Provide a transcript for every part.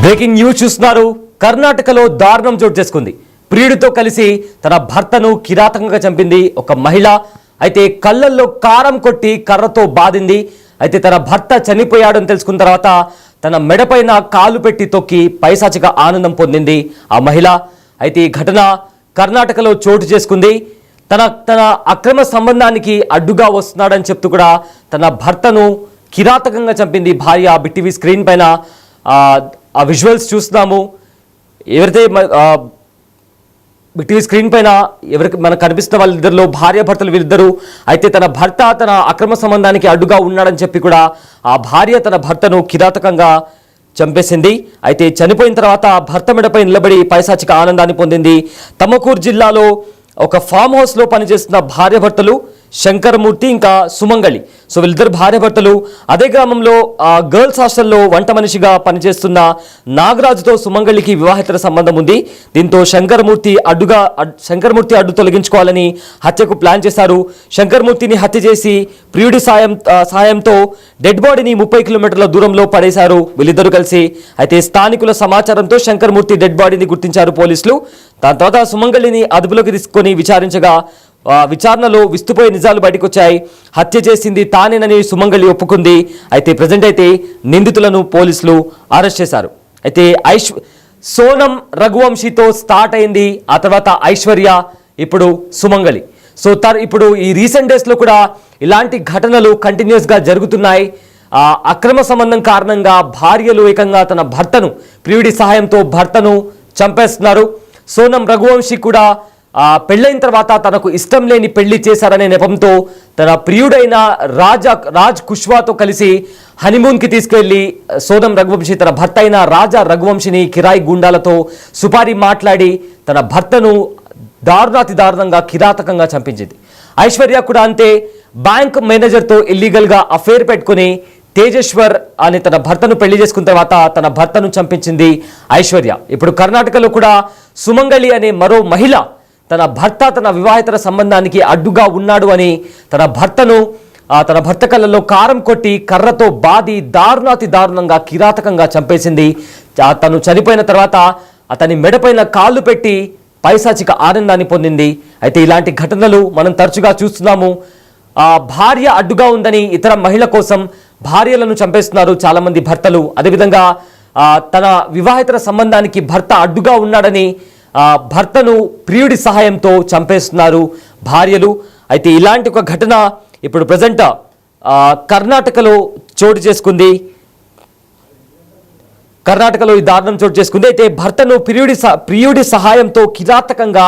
Breaking news చూస్తున్నారు. కర్ణాటకలో దారుణం చోటు చేసుకుంది. ప్రియుడితో కలిసి తన భర్తను కిరాతకంగా చంపింది ఒక మహిళ. అయితే కళ్ళల్లో కారం కొట్టి కర్రతో బాధింది. అయితే తన భర్త చనిపోయాడని తెలుసుకున్న తర్వాత తన మెడపైన కాలు పెట్టి తొక్కి పైశాచిక ఆనందం పొందింది ఆ మహిళ. అయితే ఈ ఘటన కర్ణాటకలో చోటు చేసుకుంది. తన అక్రమ సంబంధానికి అడ్డుగా వస్తున్నాడని చెప్తూ కూడా తన భర్తను కిరాతకంగా చంపింది భార్య. బిటీవీ స్క్రీన్ పైన ఆ విజువల్స్ చూస్తున్నాము. ఎవరైతే టీవీ స్క్రీన్ పైన ఎవరికి మనకు కనిపిస్తున్న వాళ్ళిద్దరిలో భార్యాభర్తలు వీరిద్దరు. అయితే తన భర్త తన అక్రమ సంబంధానికి అడ్డుగా ఉన్నాడని చెప్పి కూడా ఆ భార్య తన భర్తను కిరాతకంగా చంపేసింది. అయితే చనిపోయిన తర్వాత భర్త మెడపై నిలబడి పైశాచిక ఆనందాన్ని పొందింది. తమకూరు జిల్లాలో ఒక ఫామ్ హౌస్లో పనిచేస్తున్న భార్యాభర్తలు శంకరమూర్తి ఇంకా సుమంగళి. సో వీళ్ళిద్దరు భార్యాభర్తలు అదే గ్రామంలో గర్ల్స్ హాస్టల్లో వంట మనిషిగా పనిచేస్తున్న నాగరాజుతో సుమంగళికి వివాహేతర సంబంధం ఉంది. దీంతో శంకరమూర్తి అడ్డు తొలగించుకోవాలని హత్యకు ప్లాన్ చేశారు. శంకరమూర్తిని హత్య చేసి ప్రియుడి సాయంతో డెడ్ బాడీని 30 కిలోమీటర్ల దూరంలో పడేశారు వీళ్ళిద్దరూ కలిసి. అయితే స్థానికుల సమాచారంతో శంకరమూర్తి డెడ్ బాడీని గుర్తించారు పోలీసులు. దాని తర్వాత సుమంగళిని అదుపులోకి తీసుకొని విచారించగా విచారణలో విస్తుపోయే నిజాలు బయటకు వచ్చాయి. హత్య చేసింది తానేనని సుమంగళి ఒప్పుకుంది. అయితే ప్రజెంట్ అయితే నిందితులను పోలీసులు అరెస్ట్ చేశారు. అయితే సోనం రఘువంశీతో స్టార్ట్ అయింది, ఆ తర్వాత ఐశ్వర్య, ఇప్పుడు సుమంగళి. సో ఇప్పుడు ఈ రీసెంట్ డేస్లో కూడా ఇలాంటి ఘటనలు కంటిన్యూస్గా జరుగుతున్నాయి. అక్రమ సంబంధం కారణంగా భార్యలు ఏకంగా తన భర్తను ప్రియుడి సహాయంతో భర్తను చంపేస్తున్నారు. సోనం రఘువంశీ కూడా పెళ్ళైన తర్వాత తనకు ఇష్టం లేని పెళ్లి చేశారనే నెపంతో తన ప్రియుడైన రాజ్ కుష్వాతో కలిసి హనీమూన్కి తీసుకెళ్లి సోనం రఘువంశీ తన భర్త అయిన రాజా రఘువంశీని కిరాయి గుండాలతో సుపారీ మాట్లాడి తన భర్తను దారుణంగా కిరాతకంగా చంపించింది. ఐశ్వర్య కూడా అంతే. బ్యాంక్ మేనేజర్తో ఇల్లీగల్గా అఫేర్ పెట్టుకుని తేజేశ్వర్ అని తన భర్తను పెళ్లి చేసుకున్న తర్వాత తన భర్తను చంపించింది ఐశ్వర్య. ఇప్పుడు కర్ణాటకలో కూడా సుమంగళి అనే మరో మహిళ తన భర్త తన వివాహేతర సంబంధానికి అడ్డుగా ఉన్నాడు అని తన భర్త కళ్ళలో కారం కొట్టి కర్రతో బాది దారుణంగా కిరాతకంగా చంపేసింది. తను చనిపోయిన తర్వాత అతని మెడపైన కాళ్ళు పెట్టి పైశాచిక ఆనందాన్ని పొందింది. అయితే ఇలాంటి ఘటనలు మనం తరచుగా చూస్తున్నాము. భార్య అడ్డుగా ఉందని ఇతర మహిళ కోసం భార్యలను చంపేస్తున్నారు చాలామంది భర్తలు. అదేవిధంగా తన వివాహేతర సంబంధానికి భర్త అడ్డుగా ఉన్నాడని భర్తను ప్రియుడి సహాయంతో చంపేస్తున్నారు భార్యలు. అయితే ఇలాంటి ఒక ఘటన ఇప్పుడు ప్రజెంట్ కర్ణాటకలో చోటు చేసుకుంది. కర్ణాటకలో ఈ దారుణం చోటు చేసుకుంది. అయితే భర్తను ప్రియుడి సహాయంతో కిరాతకంగా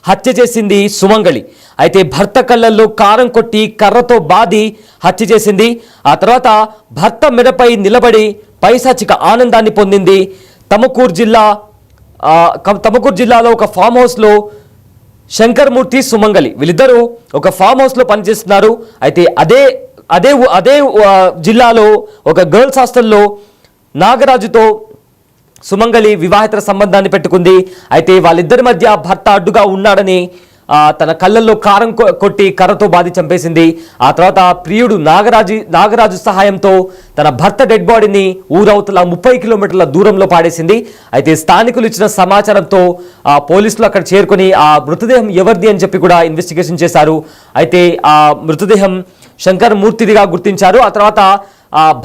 హత్య చేసింది సుమంగళి. అయితే భర్త కళ్ళల్లో కారం కొట్టి కర్రతో బాది హత్య చేసింది. ఆ తర్వాత భర్త మెడపై నిలబడి పైశాచిక ఆనందాన్ని పొందింది. తమకూరు జిల్లాలో ఒక ఫామ్ హౌస్లో శంకరమూర్తి సుమంగళి వీళ్ళిద్దరూ ఒక ఫామ్ హౌస్లో పనిచేస్తున్నారు. అయితే అదే జిల్లాలో ఒక గర్ల్స్ హాస్టల్లో నాగరాజుతో సుమంగళి వివాహేతర సంబంధాన్ని పెట్టుకుంది. అయితే వాళ్ళిద్దరి మధ్య భర్త అడ్డుగా ఉన్నాడని తన కళ్ళల్లో కారం కొట్టి కర్రతో బాధి చంపేసింది. ఆ తర్వాత ప్రియుడు నాగరాజు సహాయంతో తన భర్త డెడ్ బాడీని ఊరవతల 30 కిలోమీటర్ల దూరంలో పాడేసింది. అయితే స్థానికులు ఇచ్చిన సమాచారంతో పోలీసులు అక్కడ చేరుకొని ఆ మృతదేహం ఎవరిది అని చెప్పి కూడా ఇన్వెస్టిగేషన్ చేశారు. అయితే ఆ మృతదేహం శంకరమూర్తిదిగా గుర్తించారు. ఆ తర్వాత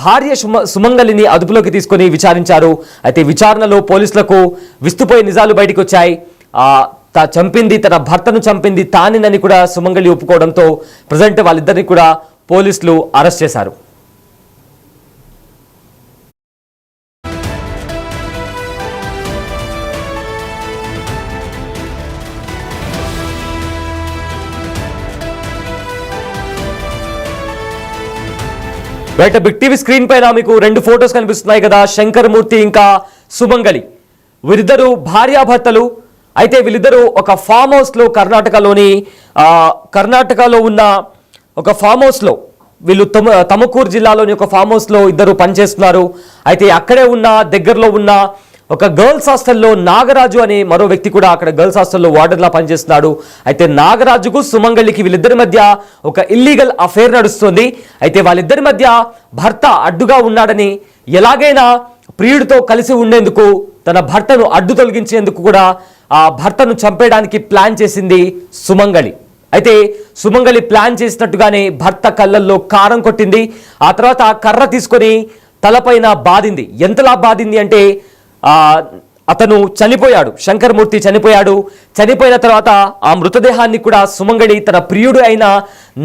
భార్య సుమంగళిని అదుపులోకి తీసుకొని విచారించారు. అయితే విచారణలో పోలీసులకు విస్తుపోయే నిజాలు బయటకు వచ్చాయి. తన భర్తను చంపింది తానేనని కూడా సుమంగళి ఒప్పుకోవడంతో ప్రజెంట్ వాళ్ళిద్దరిని కూడా పోలీసులు అరెస్ట్ చేశారు. బయట బిగ్ టీవీ స్క్రీన్ పైన మీకు 2 ఫోటోస్ కనిపిస్తున్నాయి కదా, శంకరమూర్తి ఇంకా సుమంగళి. వీరిద్దరు భార్యాభర్తలు. అయితే వీళ్ళిద్దరూ ఒక ఫామ్ హౌస్లో కర్ణాటకలో ఉన్న ఒక ఫామ్ హౌస్లో వీళ్ళు తమకూరు జిల్లాలోని ఒక ఫామ్ హౌస్లో ఇద్దరు పనిచేస్తున్నారు. అయితే అక్కడే దగ్గరలో ఉన్న ఒక గర్ల్స్ హాస్టల్లో నాగరాజు అనే మరో వ్యక్తి కూడా అక్కడ గర్ల్స్ హాస్టల్లో వార్డర్లా పనిచేస్తున్నాడు. అయితే నాగరాజుకు సుమంగళికి వీళ్ళిద్దరి మధ్య ఒక ఇల్లీగల్ అఫేర్ నడుస్తుంది. అయితే వాళ్ళిద్దరి మధ్య భర్త అడ్డుగా ఉన్నాడని ఎలాగైనా ప్రియుడితో కలిసి ఉండేందుకు తన భర్తను అడ్డు తొలగించేందుకు కూడా ఆ భర్తను చంపేయడానికి ప్లాన్ చేసింది సుమంగళి. అయితే సుమంగళి ప్లాన్ చేసినట్టుగానే భర్త కళ్ళల్లో కారం కొట్టింది. ఆ తర్వాత ఆ కర్ర తీసుకొని తలపైన బాధింది. ఎంతలా బాధింది అంటే అతను చనిపోయాడు, శంకరమూర్తి చనిపోయాడు. చనిపోయిన తర్వాత ఆ మృతదేహాన్ని కూడా సుమంగళి తన ప్రియుడు అయిన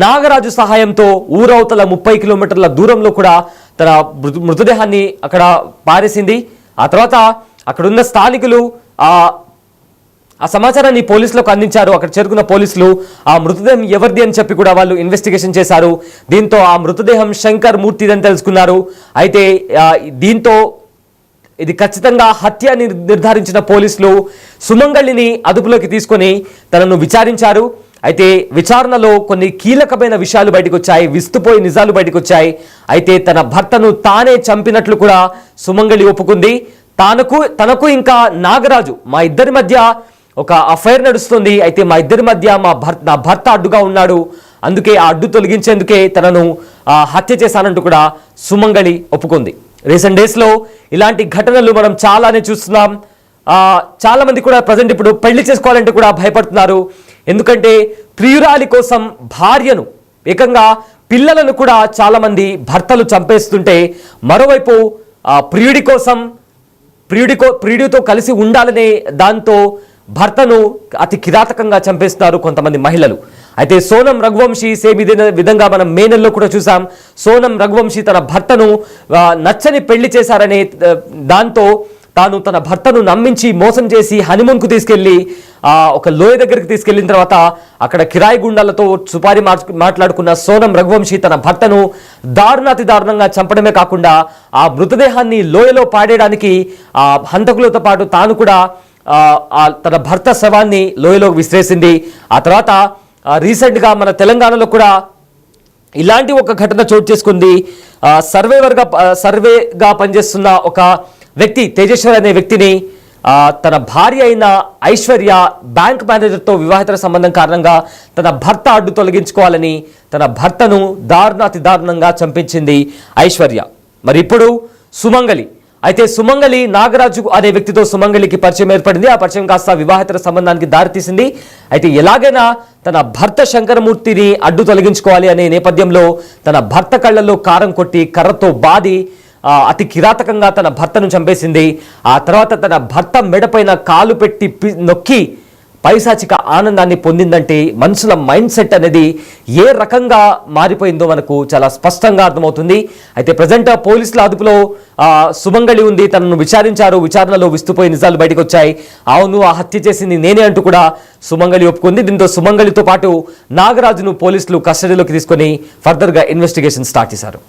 నాగరాజు సహాయంతో ఊరవతల 30 కిలోమీటర్ల దూరంలో కూడా తన మృతదేహాన్ని అక్కడ పారేసింది. ఆ తర్వాత అక్కడున్న స్థానికులు ఆ సమాచారాన్ని పోలీసులకు అందించారు. అక్కడ చేరుకున్న పోలీసులు ఆ మృతదేహం ఎవరిది అని చెప్పి కూడా వాళ్ళు ఇన్వెస్టిగేషన్ చేశారు. దీంతో ఆ మృతదేహం శంకర్ మూర్తిదని తెలుసుకున్నారు. అయితే దీంతో ఇది ఖచ్చితంగా హత్య నిర్ధారించిన పోలీసులు సుమంగళిని అదుపులోకి తీసుకొని తనను విచారించారు. అయితే విచారణలో కొన్ని కీలకమైన విషయాలు బయటకు వచ్చాయి, విస్తుపోయి నిజాలు బయటకు వచ్చాయి. అయితే తన భర్తను తానే చంపినట్లు కూడా సుమంగళి ఒప్పుకుంది. తనకు ఇంకా నాగరాజు మా ఇద్దరి మధ్య ఒక అఫైర్ నడుస్తుంది. అయితే మా ఇద్దరి మధ్య నా భర్త అడ్డుగా ఉన్నాడు, అందుకే ఆ అడ్డు తొలగించేందుకే తనను హత్య చేశానంటూ కూడా సుమంగళి ఒప్పుకుంది. రీసెంట్ డేస్లో ఇలాంటి ఘటనలు మనం చాలానే చూస్తున్నాం. చాలా మంది కూడా ప్రజెంట్ ఇప్పుడు పెళ్లి చేసుకోవాలంటే కూడా భయపడుతున్నారు. ఎందుకంటే ప్రియురాలి కోసం భార్యను, ఏకంగా పిల్లలను కూడా చాలా మంది భర్తలు చంపేస్తుంటే, మరోవైపు ప్రియుడి కోసం ప్రియుడితో కలిసి ఉండాలనే దాంతో భర్తను అతి కిరాతకంగా చంపేస్తున్నారు కొంతమంది మహిళలు. అయితే సోనం రఘువంశీ సేమ్ ఇదే విధంగా మనం మే నెలలో కూడా చూసాం. సోనం రఘువంశీ తన భర్తను నచ్చని పెళ్లి చేశారనే దాంతో తాను తన భర్తను నమ్మించి మోసం చేసి హనీమూన్కు తీసుకెళ్లి ఒక లోయ దగ్గరికి తీసుకెళ్లిన తర్వాత అక్కడ కిరాయి గుండాలతో సుపారీ మాట్లాడుకున్న సోనం రఘువంశీ తన భర్తను దారుణాతి దారుణంగా చంపడమే కాకుండా ఆ మృతదేహాన్ని లోయలో పాడేయడానికి ఆ హంతకులతో పాటు తాను కూడా తన భర్త శవాన్ని లోయలో విసిరేసింది. ఆ తర్వాత రీసెంట్గా మన తెలంగాణలో కూడా ఇలాంటి ఒక ఘటన చోటు చేసుకుంది. సర్వేగా పనిచేస్తున్న ఒక వ్యక్తి, తేజేశ్వర్ అనే వ్యక్తిని తన భార్య అయిన ఐశ్వర్య బ్యాంక్ మేనేజర్తో వివాహేతర సంబంధం కారణంగా తన భర్త అడ్డు తొలగించుకోవాలని తన భర్తను దారుణాతి దారుణంగా చంపించింది ఐశ్వర్య. మరి ఇప్పుడు సుమంగళి, అయితే సుమంగళి నాగరాజు అనే వ్యక్తితో సుమంగళికి పరిచయం ఏర్పడింది. ఆ పరిచయం కాస్త వివాహేతర సంబంధానికి దారితీసింది. అయితే ఎలాగైనా తన భర్త శంకరమూర్తిని అడ్డు తొలగించుకోవాలి అనే నేపథ్యంలో తన భర్త కళ్ళల్లో కారం కొట్టి కర్రతో బాది అతి కిరాతకంగా తన భర్తను చంపేసింది. ఆ తర్వాత తన భర్త మెడపైన కాలు పెట్టి నొక్కి పైశాచిక ఆనందాన్ని పొందిందంటే మనుషుల మైండ్ సెట్ అనేది ఏ రకంగా మారిపోయిందో మనకు చాలా స్పష్టంగా అర్థమవుతుంది. అయితే ప్రజెంట్ పోలీసుల అదుపులో సుమంగళి ఉంది. తనను విచారించారు. విచారణలో విస్తుపోయి నిజాలు బయటకు వచ్చాయి. అవును, ఆ హత్య చేసింది నేనే అంటూ కూడా సుమంగళి ఒప్పుకుంది. దీంతో సుమంగళితో పాటు నాగరాజును పోలీసులు కస్టడీలోకి తీసుకొని ఫర్దర్గా ఇన్వెస్టిగేషన్ స్టార్ట్ చేశారు.